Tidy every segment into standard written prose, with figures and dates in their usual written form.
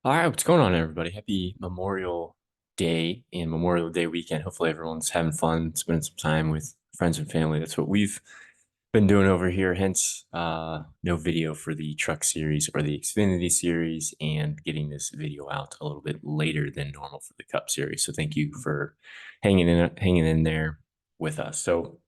All right, what's going on, everybody? Happy Memorial Day and Memorial Day weekend. Hopefully, everyone's having fun, spending some time with friends and family. That's what we've been doing over here. Hence, no video for the truck series or the Xfinity series, and getting this video out a little bit later than normal for the Cup series. So, thank you for hanging in there with us. So,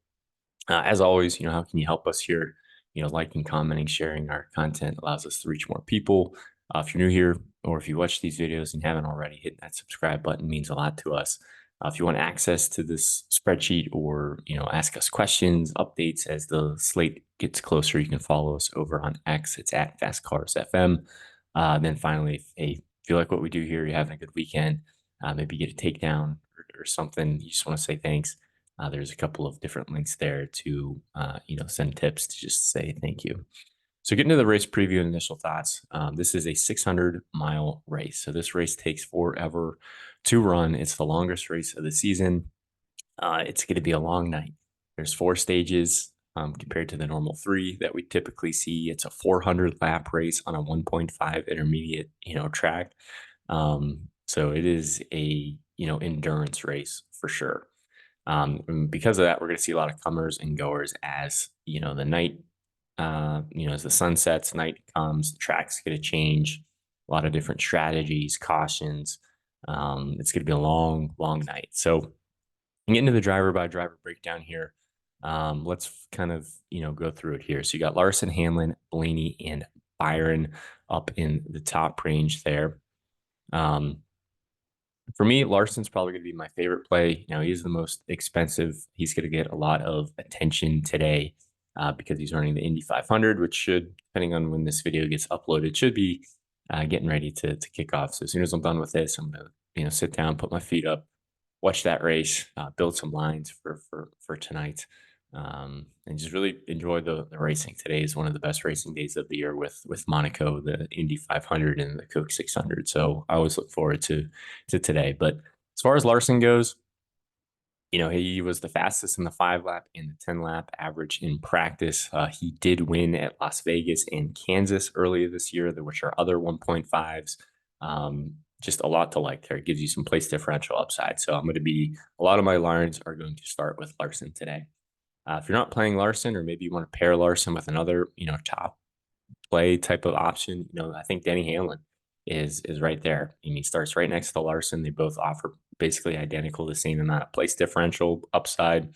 as always, how can you help us here? Liking, commenting, sharing our content allows us to reach more people. If you're new here or if you watch these videos and haven't already, hitting that subscribe button means a lot to us. If you want access to this spreadsheet or, ask us questions, updates as the slate gets closer, you can follow us over on X. It's at FastCarsFM. Then finally, if you like what we do here, you're having a good weekend, maybe get a takedown or something, you just want to say thanks. There's a couple of different links there to, send tips to just say thank you. So getting to the race preview and initial thoughts, this is a 600-mile race. So this race takes forever to run. It's the longest race of the season. It's going to be a long night. There's 4 stages compared to the normal 3 that we typically see. It's a 400 lap race on a 1.5 intermediate, track. So it is a, endurance race for sure. And because of that, we're going to see a lot of comers and goers as, the night, as the sun sets, night comes, the track's going to change, a lot of different strategies, cautions. It's going to be a long, long night. So get into the driver by driver breakdown here. Let's kind of, go through it here. So you got Larson, Hamlin, Blaney, and Byron up in the top range there. For me, Larson's probably going to be my favorite play. He's the most expensive. He's going to get a lot of attention today because he's running the Indy 500, which should, depending on when this video gets uploaded, should be getting ready to kick off. So as soon as I'm done with this, I'm going to, sit down, put my feet up, watch that race, build some lines for tonight, and just really enjoy the racing. Today is one of the best racing days of the year with Monaco, the Indy 500, and the Coke 600. So I always look forward to today. But as far as Larson goes, he was the fastest in the 5 lap and the 10 lap average in practice. He did win at Las Vegas and Kansas earlier this year, which are other 1.5s. Just a lot to like there. It gives you some place differential upside. So a lot of my lines are going to start with Larson today. If you're not playing Larson, or maybe you want to pair Larson with another, top play type of option, I think Denny Hamlin is right there. And he starts right next to Larson. They both offer basically identical, the same amount of place differential upside.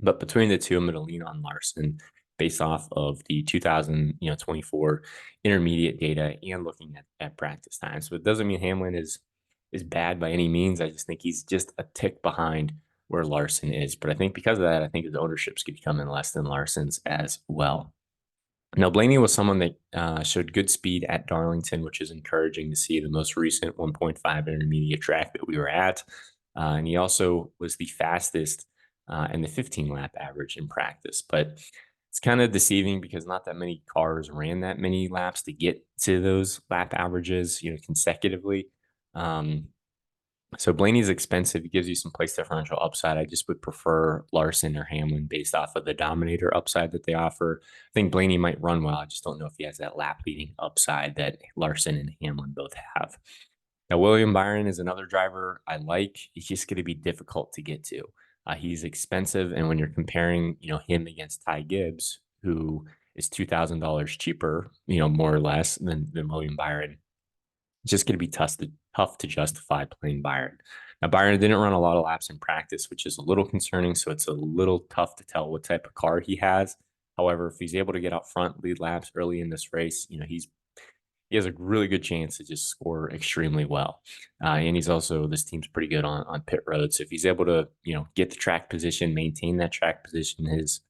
But between the two, I'm going to lean on Larson based off of the 2024 intermediate data and looking at practice time. So it doesn't mean Hamlin is bad by any means. I just think he's just a tick behind where Larson is. But I think because of that, I think his ownership's going to come in less than Larson's as well. Now, Blaney was someone that showed good speed at Darlington, which is encouraging to see, the most recent 1.5 intermediate track that we were at. And he also was the fastest in the 15-lap average in practice. But it's kind of deceiving because not that many cars ran that many laps to get to those lap averages, consecutively. So Blaney's expensive. He gives you some place differential upside. I just would prefer Larson or Hamlin based off of the Dominator upside that they offer. I think Blaney might run well. I just don't know if he has that lap leading upside that Larson and Hamlin both have. Now, William Byron is another driver I like. He's just going to be difficult to get to. He's expensive, and when you're comparing, him against Ty Gibbs, who is $2,000 cheaper, more or less than William Byron, it's just going to be tough to justify playing Byron. Now, Byron didn't run a lot of laps in practice, which is a little concerning. So it's a little tough to tell what type of car he has. However, if he's able to get out front, lead laps early in this race, he has a really good chance to just score extremely well. And this team's pretty good on pit road. So if he's able to, get the track position, maintain that track position, his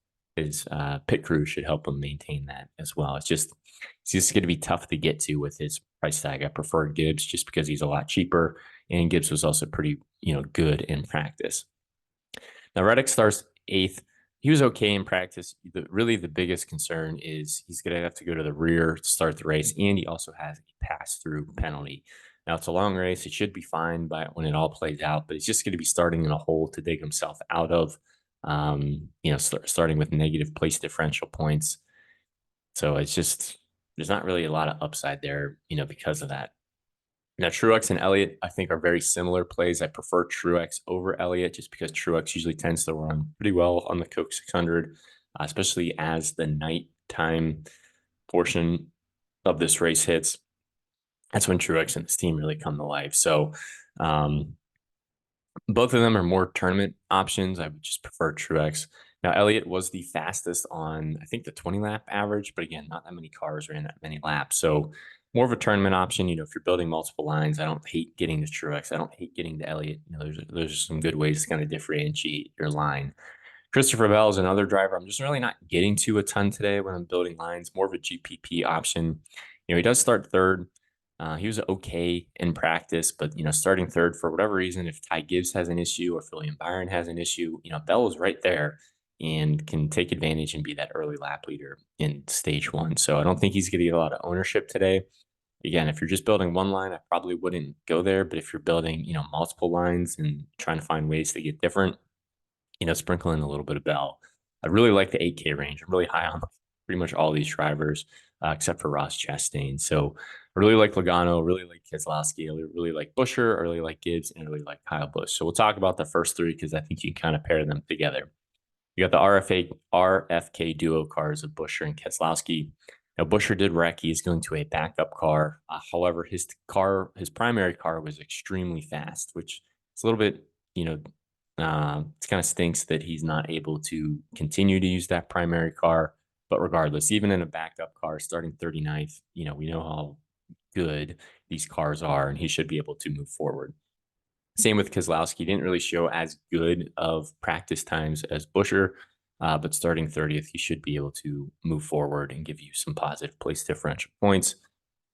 pit crew should help him maintain that as well. It's just going to be tough to get to with his price tag. I prefer Gibbs just because he's a lot cheaper, and Gibbs was also pretty, good in practice. Now, Reddick starts 8th. He was okay in practice. Really, the biggest concern is he's going to have to go to the rear to start the race, and he also has a pass-through penalty. Now, it's a long race. It should be fine when it all plays out, but he's just going to be starting in a hole to dig himself out of, starting with negative place differential points. So it's just, there's not really a lot of upside there, because of that. Now, Truex and Elliott, I think, are very similar plays. I prefer Truex over Elliott just because Truex usually tends to run pretty well on the Coke 600, especially as the nighttime portion of this race hits. That's when Truex and his team really come to life. So, um, both of them are more tournament options. I would just prefer Truex. Now, Elliott was the fastest on, I think, the 20 lap average, but again, not that many cars ran that many laps. So, more of a tournament option. If you're building multiple lines, I don't hate getting the Truex. I don't hate getting the Elliott. There's some good ways to kind of differentiate your line. Christopher Bell is another driver I'm just really not getting to a ton today when I'm building lines, more of a GPP option. He does start third. He was okay in practice, but starting third for whatever reason, if Ty Gibbs has an issue or if William Byron has an issue, Bell is right there and can take advantage and be that early lap leader in stage one. So I don't think he's going to get a lot of ownership today. Again, if you're just building one line, I probably wouldn't go there. But if you're building, multiple lines and trying to find ways to get different, sprinkle in a little bit of Bell. I really like the 8K range. I'm really high on pretty much all these drivers, except for Ross Chastain. So I really like Logano, really like Keselowski, I really like Buescher, I really like Gibbs, and I really like Kyle Busch. So we'll talk about the first three because I think you can kind of pair them together. You got the RFK duo cars of Buescher and Keselowski. Now, Buescher did wreck. He's going to a backup car. However, his primary car was extremely fast, which is a little bit, it kind of stinks that he's not able to continue to use that primary car. But regardless, even in a backup car, starting 39th, we know how good these cars are, and he should be able to move forward. Same with Keselowski. Didn't really show as good of practice times as Buescher, but starting 30th, he should be able to move forward and give you some positive place differential points.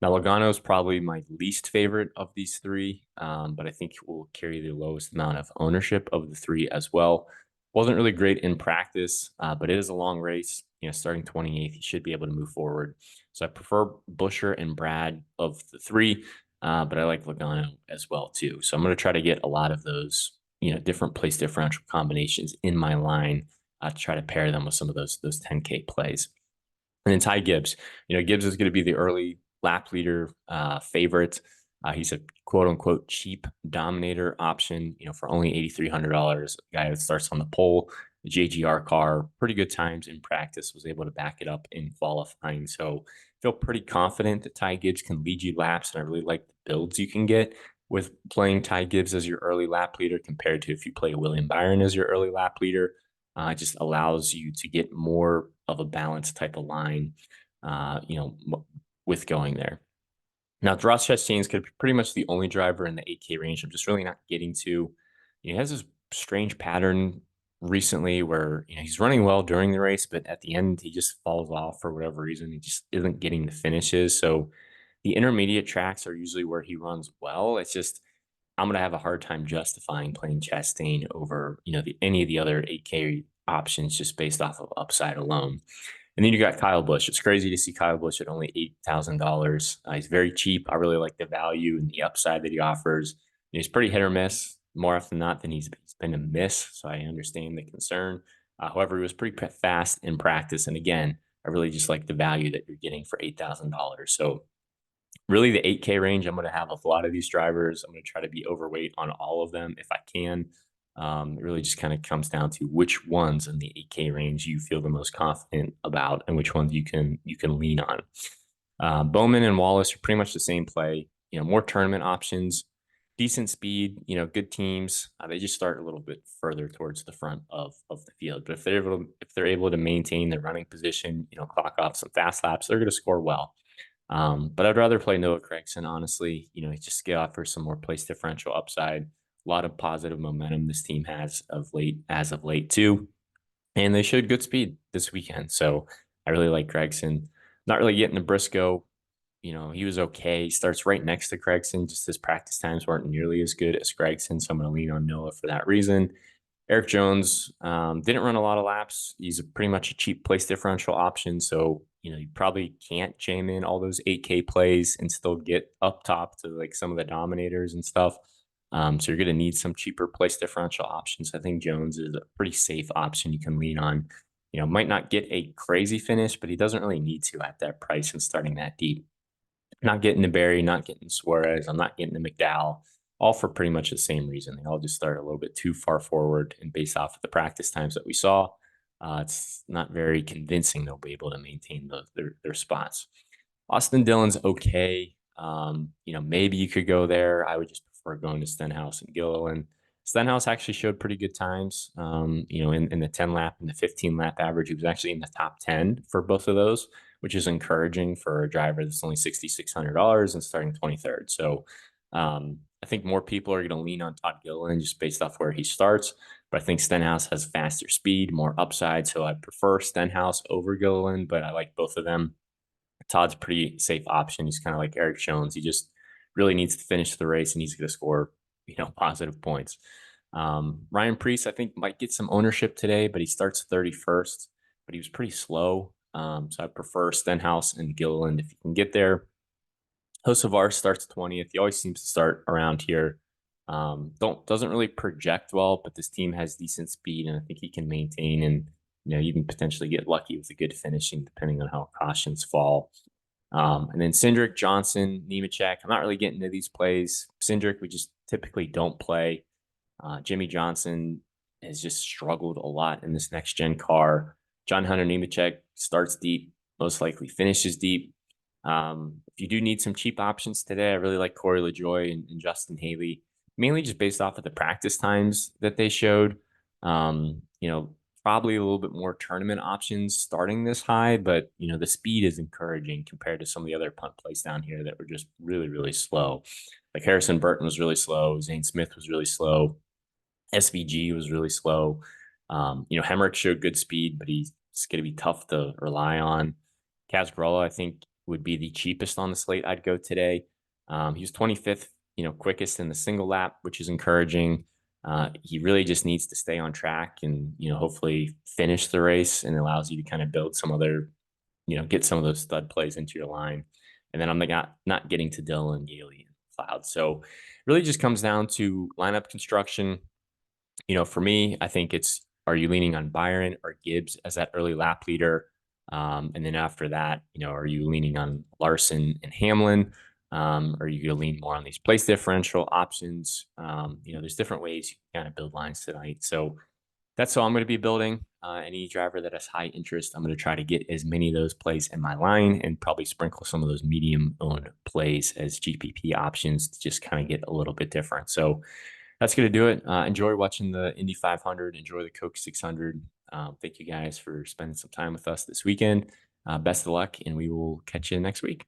Now, Logano is probably my least favorite of these three, but I think he will carry the lowest amount of ownership of the three as well. Wasn't really great in practice, but it is a long race. Starting 28th, he should be able to move forward. So I prefer Buescher and Brad of the three, but I like Logano as well too. So I'm going to try to get a lot of those, different place differential combinations in my line to try to pair them with some of those 10K plays. And then Ty Gibbs, Gibbs is going to be the early lap leader favorite. He's a quote unquote cheap dominator option, for only $8,300. A guy that starts on the pole, the JGR car, pretty good times in practice, was able to back it up in qualifying. So feel pretty confident that Ty Gibbs can lead you laps. And I really like the builds you can get with playing Ty Gibbs as your early lap leader compared to if you play William Byron as your early lap leader. It just allows you to get more of a balanced type of line, with going there. Now, Ross Chastain is pretty much the only driver in the 8K range I'm just really not getting to. He has this strange pattern recently where he's running well during the race, but at the end he just falls off for whatever reason. He just isn't getting the finishes. So the intermediate tracks are usually where he runs well. It's just I'm gonna have a hard time justifying playing Chastain over any of the other 8K options just based off of upside alone. And then you got Kyle Busch. It's crazy to see Kyle Busch at only $8,000. He's very cheap. I really like the value and the upside that he offers. He's pretty hit or miss. More often than not, than he's been a miss. So I understand the concern. However, he was pretty fast in practice. And again, I really just like the value that you're getting for $8,000. So really the 8K range, I'm going to have a lot of these drivers. I'm going to try to be overweight on all of them if I can. It really just kind of comes down to which ones in the 8K range you feel the most confident about and which ones you can lean on. Bowman and Wallace are pretty much the same play, more tournament options, decent speed, good teams. They just start a little bit further towards the front of the field. But if they're able to maintain their running position, clock off some fast laps, they're going to score well. But I'd rather play Noah Gragson, honestly. He just offers some more place differential upside. A lot of positive momentum this team has as of late too. And they showed good speed this weekend. So I really like Gragson. Not really getting to Briscoe. He was okay. He starts right next to Gragson. Just his practice times weren't nearly as good as Gragson. So I'm going to lean on Noah for that reason. Eric Jones didn't run a lot of laps. He's pretty much a cheap place differential option. So, you probably can't jam in all those 8K plays and still get up top to like some of the dominators and stuff. So you're going to need some cheaper place differential options. I think Jones is a pretty safe option you can lean on. Might not get a crazy finish, but he doesn't really need to at that price and starting that deep. Not getting the Barry, not getting Suarez. I'm not getting the McDowell, all for pretty much the same reason. They all just start a little bit too far forward, and based off of the practice times that we saw, it's not very convincing they'll be able to maintain their spots. Austin Dillon's okay. Maybe you could go there. I would just prefer going to Stenhouse and Gilliland. Stenhouse actually showed pretty good times. In the 10 lap and the 15 lap average, he was actually in the top 10 for both of those, which is encouraging for a driver that's only $6,600 and starting 23rd. So I think more people are going to lean on Todd Gilliland just based off where he starts. But I think Stenhouse has faster speed, more upside. So I prefer Stenhouse over Gilliland, but I like both of them. Todd's a pretty safe option. He's kind of like Eric Jones. He just really needs to finish the race and he's going to score, positive points. Ryan Preece, I think, might get some ownership today, but he starts 31st, but he was pretty slow. So I prefer Stenhouse and Gilliland if you can get there. Hocevar starts 20th. He always seems to start around here. Doesn't really project well, but this team has decent speed, and I think he can maintain and even potentially get lucky with a good finishing, depending on how cautions fall. And then Cindric, Johnson, Nemechek. I'm not really getting into these plays. Cindric, we just typically don't play. Jimmy Johnson has just struggled a lot in this next gen car. John Hunter Nemechek starts deep, most likely finishes deep. If you do need some cheap options today, I really like Corey LaJoy and Justin Haley, mainly just based off of the practice times that they showed. Probably a little bit more tournament options starting this high, but the speed is encouraging compared to some of the other punt plays down here that were just really, really slow. Like Harrison Burton was really slow, Zane Smith was really slow, SVG was really slow. Hemrick showed good speed, but he's going to be tough to rely on. Casbrella, I think, would be the cheapest on the slate I'd go today. He was 25th, quickest in the single lap, which is encouraging. He really just needs to stay on track and, hopefully finish the race, and allows you to kind of build some other, get some of those stud plays into your line. And then I'm not getting to Dylan, Yaley, and Cloud. So really just comes down to lineup construction. For me, I think it's, are you leaning on Byron or Gibbs as that early lap leader? And then after that, are you leaning on Larson and Hamlin? Are you going to lean more on these place differential options? There's different ways you can kind of build lines tonight. So that's how I'm going to be building. Any driver that has high interest, I'm going to try to get as many of those plays in my line and probably sprinkle some of those medium owned plays as GPP options to just kind of get a little bit different. So that's going to do it. Enjoy watching the Indy 500. Enjoy the Coke 600. Thank you guys for spending some time with us this weekend. Best of luck, and we will catch you next week.